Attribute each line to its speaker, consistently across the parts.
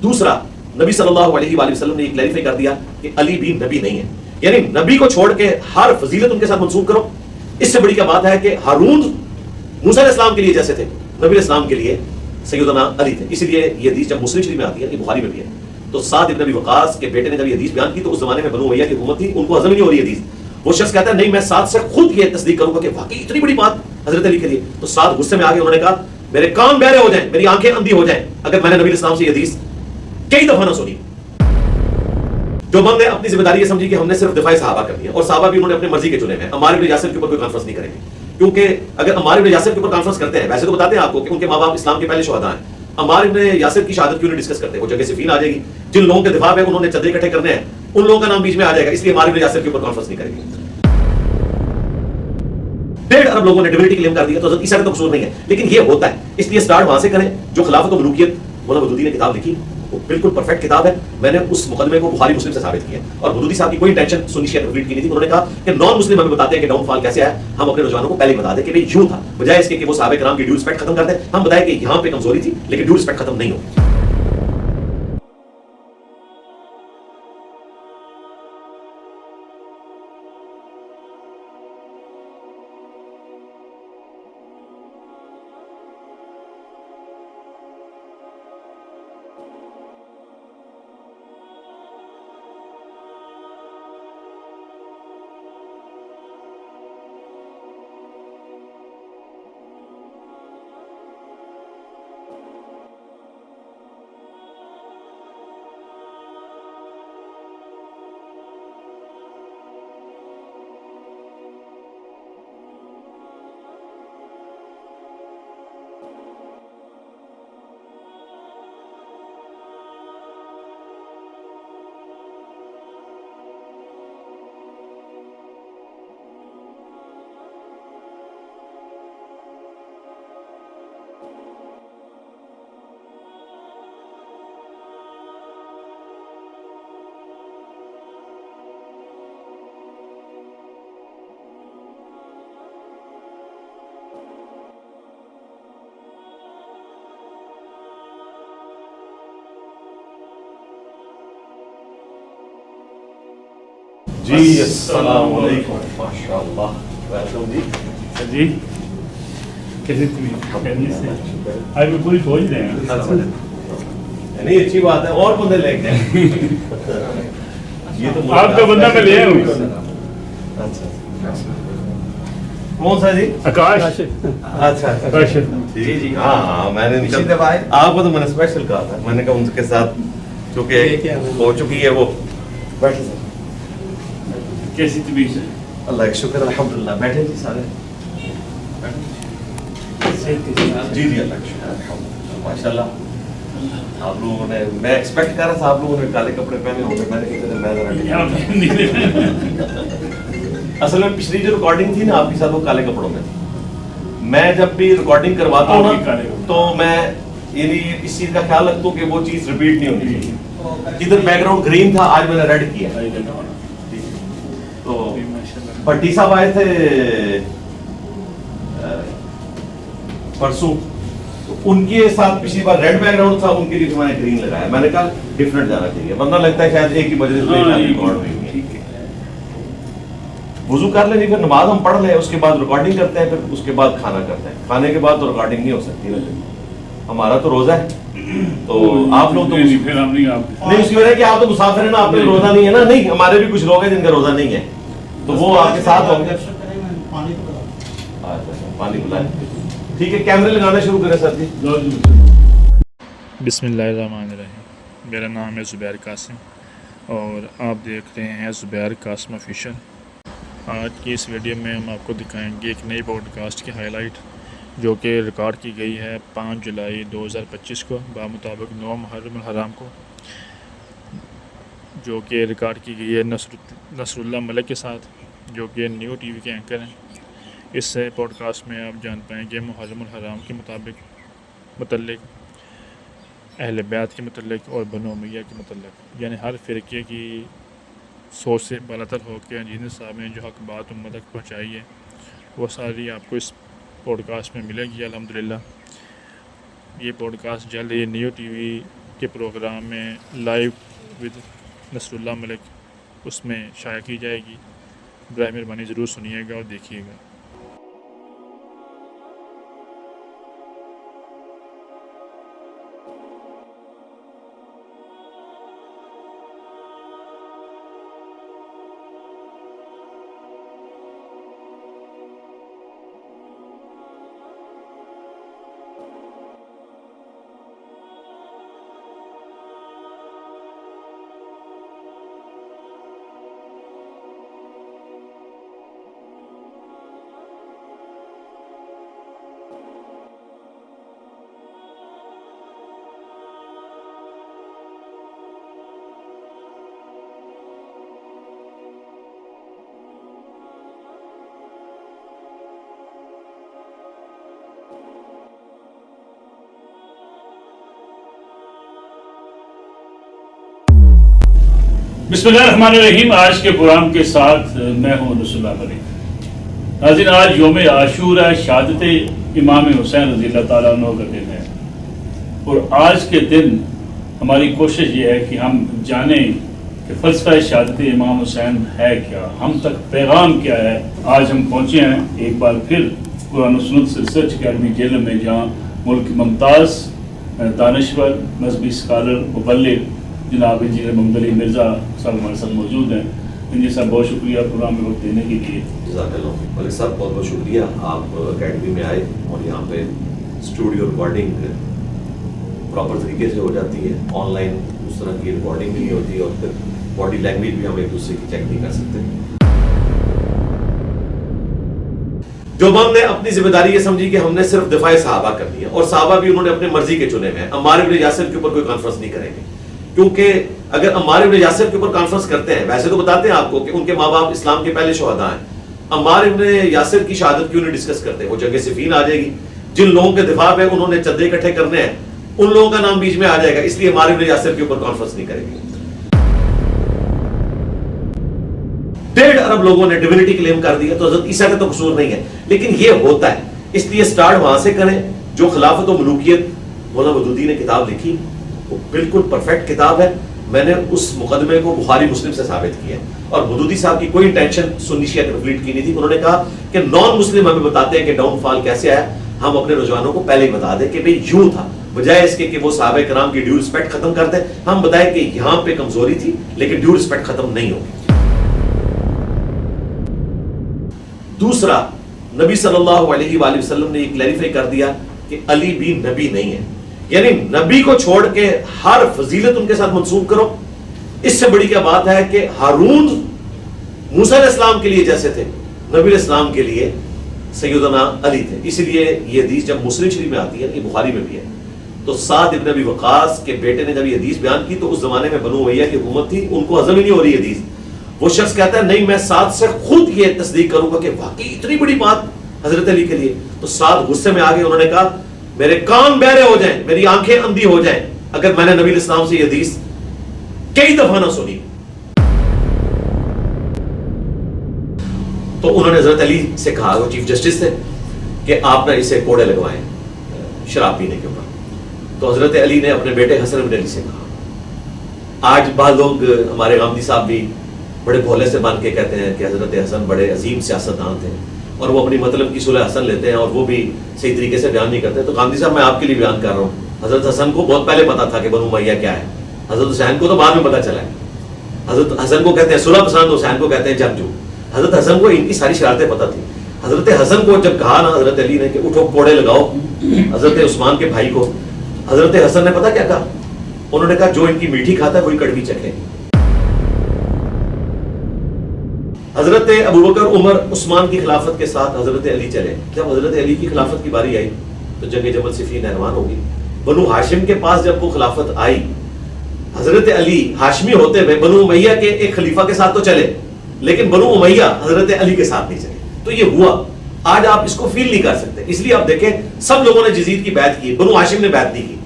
Speaker 1: दूसरा, नबी सल्लल्लाहु अलैहि वसल्लम ने क्लैरिफाई कर दिया कि अली भी नबी नहीं है, यानी नबी को छोड़ के हर फजीलत उनके साथ मंसूब करो। इससे बड़ी क्या बात है कि हारून मूसा अलैहिस्सलाम के लिए जैसे थे, नबी अलैहिस्सलाम के लिए सैयदना अली थे। इसलिए ये हदीस जब मुस्लिम शरीफ में आती है, ये बुखारी में भी है, तो साद इब्न अबी वक़ास के बेटे ने जब ये हदीस बयान की तो उस जमाने में बनु उमय्या की हुकूमत थी, उनको हजम ही नहीं हो रही हदीस। वो शख्स कहता है नहीं, मैं साद से खुद ये तस्दीक करूंगा कि वाकई इतनी बड़ी बात हजरत अली के लिए। तो साद गुस्से में आ गए, उन्होंने कहा मेरे कान बहरे हो जाएं, मेरी आंखें अंधी हो जाएं अगर मैंने नबी अलैहिस्सलाम से ये हदीस कई दफा ना सुनी। जो बंद ने अपनी जिम्मेदारी ये समझी कि हमने सिर्फ दिफाए सहाबा करनी है, और सहाबा भी उन्होंने अपने मर्जी के चुने हैं। अम्मार इब्न यासिर के ऊपर कोई कॉन्फ्रेंस नहीं करेंगे, क्योंकि अगर अम्मार इब्न यासिर के ऊपर कॉन्फ्रेंस करते हैं, वैसे तो बताते हैं आपको कि उनके माँ बाप इस्लाम के पहले शुहदा हैं, अम्मार इब्न यासिर की शहादत क्यों नहीं डिस्कस करते? वो जगह सिफीन आ जाएगी, जिन लोगों के दिफा में उन्होंने चंदे इकट्ठे करने हैं उन लोगों का नाम बीच में आ जाएगा, इसलिए अम्मार इब्न यासिर के ऊपर कॉन्फ्रेंस नहीं करेंगे। 1.5 अरब लोगों ने डिविनिटी क्लेम कर दिया, तो हज़रत ईसा का तो कसूर नहीं है, लेकिन ये होता है, इसलिए स्टार्ट वहां से करें। जो खिलाफत और मलूकियत मौलाना मौदूदी ने किताब लिखी, वो बिल्कुल परफेक्ट किताब है। मैंने उस मुकदमे को बुखारी मुस्लिम से साबित किया, और मौदूदी साहब की कोई टेंशन सुन्नी शिया कंप्लीट की नहीं थी। उन्होंने कहा कि नॉन मुस्लिम हमें बताते हैं कि डाउनफॉल कैसे आया, हम अपने नौजवानों को पहले ही बता दें कि भाई यूं था, बजाय इसके कि वो सहाबे किराम की ड्यू रिस्पेक्ट खत्म कर दें, हम बताएं कि यहां पे कमजोरी थी लेकिन ड्यू रिस्पेक्ट खत्म नहीं होगी। जी अस्सलाम वालेकुम, माशाअल्लाह, वेलकम जी।
Speaker 2: जी कैसे आज भी पूरी खोज रहे हैं।
Speaker 1: नहीं अच्छी बात है, और बंदे लेके आए। ये तो
Speaker 2: आपका बंदा मैं ले आया हूँ।
Speaker 1: अच्छा, कौन सा जी?
Speaker 2: आकाश।
Speaker 1: अच्छा
Speaker 2: आकाश
Speaker 1: जी जी, हाँ मैंने आपको तो मैंने स्पेशल कहा था, मैंने कहा उनके साथ चूंकि हो चुकी है वो। बैठे सर,
Speaker 2: कैसी तबीयत है?
Speaker 1: अल्लाह का शुक्र अल्हम्दुलिल्लाह। बैठे जी सारे। जी जी अल्लाह का शुक्र अल्हम्दुलिल्लाह, माशाल्लाह। आप लोगों ने, मैं एक्सपेक्ट कर रहा था आप लोगों ने काले कपड़े पहने होंगे, मैंने कहा मैं जरा असल में पिछली जो रिकॉर्डिंग थी ना आपके साथ, वो काले कपड़ों में थी। मैं जब भी रिकॉर्डिंग करवाता हूँ ना, तो मैं यानी इस चीज का ख्याल रखता हूँ कि वो चीज रिपीट नहीं होनी चाहिए। इधर बैकग्राउंड ग्रीन था, आज मैंने रेड किया। तो भट्टी साहब आए थे परसों, तो उनके साथ पिछली बार रेड बैकग्राउंड था, उनके लिए मैंने ग्रीन लगाया। मैंने कहा डिफरेंट जाना चाहिए, वरना लगता है शायद एक ही मजलिस में रिकॉर्ड हुई है। वुजू कर लेंगे, फिर नमाज हम पढ़ लें, उसके बाद रिकॉर्डिंग करते हैं, फिर उसके बाद खाना करते हैं। खाने के बाद तो रिकॉर्डिंग नहीं हो सकती ना, हमारा तो रोजा है। तो आप लोग तो
Speaker 2: फिर हम नहीं आप
Speaker 1: नहीं, उसकी वजह कि आप तो मुसाफिर है ना, आप पे रोजा नहीं है ना। नहीं, हमारे भी कुछ लोग हैं जिनका रोजा नहीं है, तो वो आपके साथ होंगे। पानी पिलाएं, ठीक है। कैमरे लगाना शुरू करें सर जी।
Speaker 2: बिस्मिल्लाहिर्रहमानिर्रहीम। मेरा नाम है ज़ुबैर कासिम और आप देख रहे हैं ज़ुबैर कासिम ऑफिशियल। आज की इस वीडियो में हम आपको दिखाएंगे एक नई पॉडकास्ट की हाईलाइट, जो कि रिकॉर्ड की गई है 5 जुलाई 2025 को बामुताबिक 9 मुहर्रम हराम को, जो कि रिकॉर्ड की गई है नसरुल्लाह मलिक के साथ, जो कि न्यू टीवी के एंकर हैं। इस पॉडकास्ट में आप जान पाएंगे मुहर्रम हराम के मतलब अहले बैत के मतलब और बनु उमय्या के मतलब, यानी हर फ़िरके की सोच से बालातर होकर जिन साहब ने जो हक बात उम्मत तक पहुँचाई है, वो सारी आपको इस पॉडकास्ट में मिलेगी अल्हम्दुलिल्लाह। ये पॉडकास्ट जल्द ही न्यू टीवी के प्रोग्राम में लाइव विद नसरुल्लाह मलिक उसमें शाया की जाएगी। बराए मेहरबानी ज़रूर सुनिएगा और देखिएगा।
Speaker 3: बिस्मिल्लाहिर्रहमानिर्रहीम। आज के प्रोग्राम के साथ मैं हूं नसरुल्लाह मलिक। नाज़रीन, आज यौम आशूरा शहादत इमाम हुसैन रज़ियल्लाहु ताला अन्हु का दिन है और आज के दिन हमारी कोशिश ये है कि हम जानें कि फ़लसफ़ा शहादत इमाम हुसैन है क्या, हम तक पैगाम क्या है। आज हम पहुँचे हैं एक बार फिर कुरान और सुन्नत रिसर्च अकेडमी जेल में, जहाँ मुल्क के मुमताज़ दानश्वर मजहबी स्कॉलर मुबल्लिग जनाब इंजीनियर मोहम्मद अली मिर्ज़ा साहब हमारे साथ मौजूद हैं। इंजीनियर साहब, बहुत शुक्रिया प्रोग्राम में वक्त देने के लिए।
Speaker 1: जज़ाकल्लाह मलिक साहब, बहुत बहुत शुक्रिया, आप अकेडमी में आए और यहाँ पे स्टूडियो रिकॉर्डिंग प्रॉपर तरीके से हो जाती है। ऑनलाइन उस तरह की रिकॉर्डिंग नहीं होती और फिर बॉडी लैंग्वेज भी हम एक दूसरे की चेक नहीं कर सकते। जो हमने अपनी जिम्मेदारी ये समझी कि हमने सिर्फ दिफाए सहाबा करनी है और सहाबा भी उन्होंने अपने मर्जी के चुने हुए हैं। अम्मार इब्न यासिर के ऊपर कोई कॉन्फ्रेंस नहीं करेंगे, क्योंकि अगर अम्मार इब्न यासिर के ऊपर कॉन्फ्रेंस करते हैं, वैसे तो बताते हैं आपको कि उनके माँ बाप इस्लाम के पहले शोहदा हैं, अम्मार इब्न यासिर की शहादत क्यों नहीं डिस्कस करते? वो जंग सिफीन आ जाएगी, जिन लोगों के दिफा पे उन्होंने चंदे इकट्ठे करने हैं उन लोगों का नाम बीच में आ जाएगा, इसलिए अम्मार इब्न यासिर के ऊपर कॉन्फ्रेंस नहीं करेंगे। 1.5 अरब लोगों ने डिविनिटी क्लेम कर दिया, तो हज़रत ईसा का तो कसूर नहीं है, लेकिन ये होता है, इसलिए स्टार्ट वहां से करें। जो खिलाफत और मलूकियत मौलाना मौदूदी ने किताब लिखी, वो बिल्कुल परफेक्ट किताब है। मैंने उस मुकदमे को बुखारी मुस्लिम से साबित किया और मौदूदी साहब की कोई इंटेंशन सुन्नी शिया कन्फ्लिक्ट की नहीं थी। उन्होंने कहा कि नॉन मुस्लिम हमें बताते हैं कि डाउनफॉल कैसे आया, हम अपने रुझानों को पहले ही बता दें कि भाई यूं था, बजाय इसके कि वो सहाबा कराम की ड्यू रिस्पेक्ट खत्म कर दें, हम बताएं कि यहां पे कमजोरी थी लेकिन ड्यू रिस्पेक्ट खत्म नहीं होगी। दूसरा, नबी सल्लल्लाहु अलैहि वसल्लम ने ये क्लैरिफाई कर दिया कि अली भी नबी नहीं है, यानी नबी को छोड़ के हर फजीलत उनके साथ मंसूब करो। इससे बड़ी क्या बात है कि हारून मूसा अलैहिस्सलाम के लिए जैसे थे, नबी अलैहिस्सलाम के लिए सैयदना अली थे। इसलिए ये हदीस जब मुस्लिम शरीफ में आती है, ये बुखारी में भी है, तो साद इब्न अबी वक़ास के बेटे ने जब ये हदीस बयान की तो उस जमाने में बनु उमय्या की हुकूमत थी, उनको हजम ही नहीं हो रही हदीस। वो शख्स कहता है नहीं, मैं साद से खुद ये तस्दीक करूंगा कि वाकई इतनी बड़ी बात हजरत अली के लिए। तो साद गुस्से में आ गए, उन्होंने कहा मेरे कान बहरे हो जाएं, मेरी आंखें अंधी हो जाएं अगर मैंने नबी इस्लाम से ये हदीस कई दफा ना सुनी। तो उन्होंने हजरत अली से कहा, वो चीफ जस्टिस थे, कि आप ना इसे कोड़े लगवाएं शराब पीने के ऊपर। तो हजरत अली ने अपने बेटे हसन इब्न अली से कहा। आज बाद लोग, हमारे गांधी साहब भी बड़े भोले से बन के कहते हैं कि हजरत हसन बड़े अजीम सियासतदान थे और वो अपनी मतलब की सुलह हसन लेते हैं और वो भी सही तरीके से बयान नहीं करते। तो गांधी साहब, मैं आपके लिए बयान कर रहा हूँ, हजरत हसन को बहुत पहले पता था कि बनु उमय्या क्या है, हजरत हुसैन को तो बाद में पता चला है। हजरत हसन को कहते हैं सुलह पसंद, हुसैन को कहते हैं जंगजू। हजरत हसन को इनकी सारी शरारतें पता थी। हजरत हसन को जब कहा ना हजरत अली ने कि उठो कोड़े लगाओ हजरत उस्मान के भाई को, हजरत हसन ने पता क्या कहा? उन्होंने कहा जो इनकी मीठी खाता है वही कड़वी चखे। हजरत अबू बकर, उमर, उस्मान की खिलाफत के साथ हजरत अली चले। जब हजरत अली की खिलाफत की बारी आई तो जंग जमल सिफीन एहवान होगी। बनु हाशिम के पास जब वो खिलाफत आई, हजरत अली हाशमी होते हुए बनु उमय्या के एक खलीफा के साथ तो चले, लेकिन बनु उमय्या हजरत अली के साथ नहीं चले। तो ये हुआ, आज आप इसको फील नहीं कर सकते। इसलिए आप देखें, सब लोगों ने यजीद की बैत की, बनु हाशिम ने बैत नहीं की।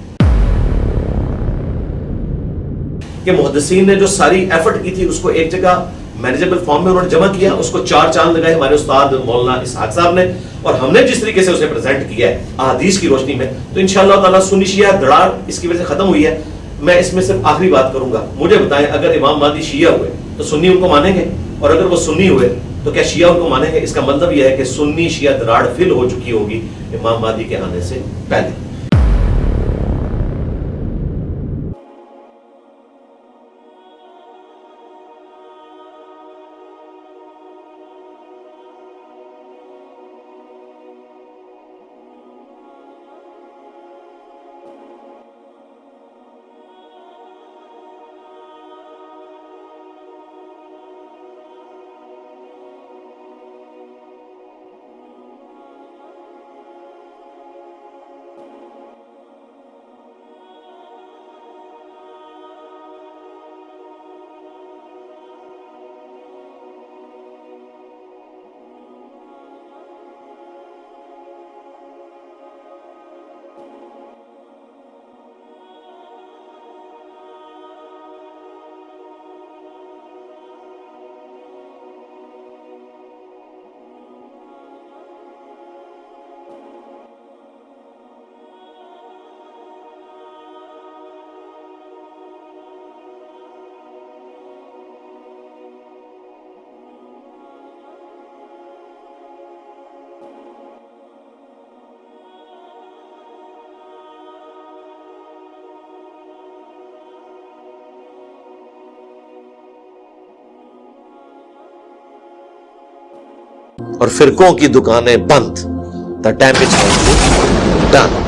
Speaker 1: कि मुहद्दिसीन ने जो सारी एफर्ट की थी उसको एक जगह मैनेजेबल फॉर्म में उन्होंने जमा किया, उसको 4 चांद लगाए हमारे उस्ताद मौलाना इसहाक साहब ने, और हमने जिस तरीके से उसे प्रेजेंट किया है अहादीस की रोशनी में, तो इंशाअल्लाह ताला सुन्नी शिया दरार इसकी वजह से खत्म हुई है। मैं इसमें सिर्फ आखिरी बात करूंगा, मुझे बताएं अगर इमाम महदी शिया हुए तो सुन्नी उनको मानेंगे, और अगर वो सुन्नी हुए तो क्या शिया उनको मानेंगे? इसका मतलब यह है कि सुन्नी शिया दराड़ फिल हो चुकी होगी इमाम महदी के आने से पहले। और फिरकों की दुकानें बंद। The damage has been done.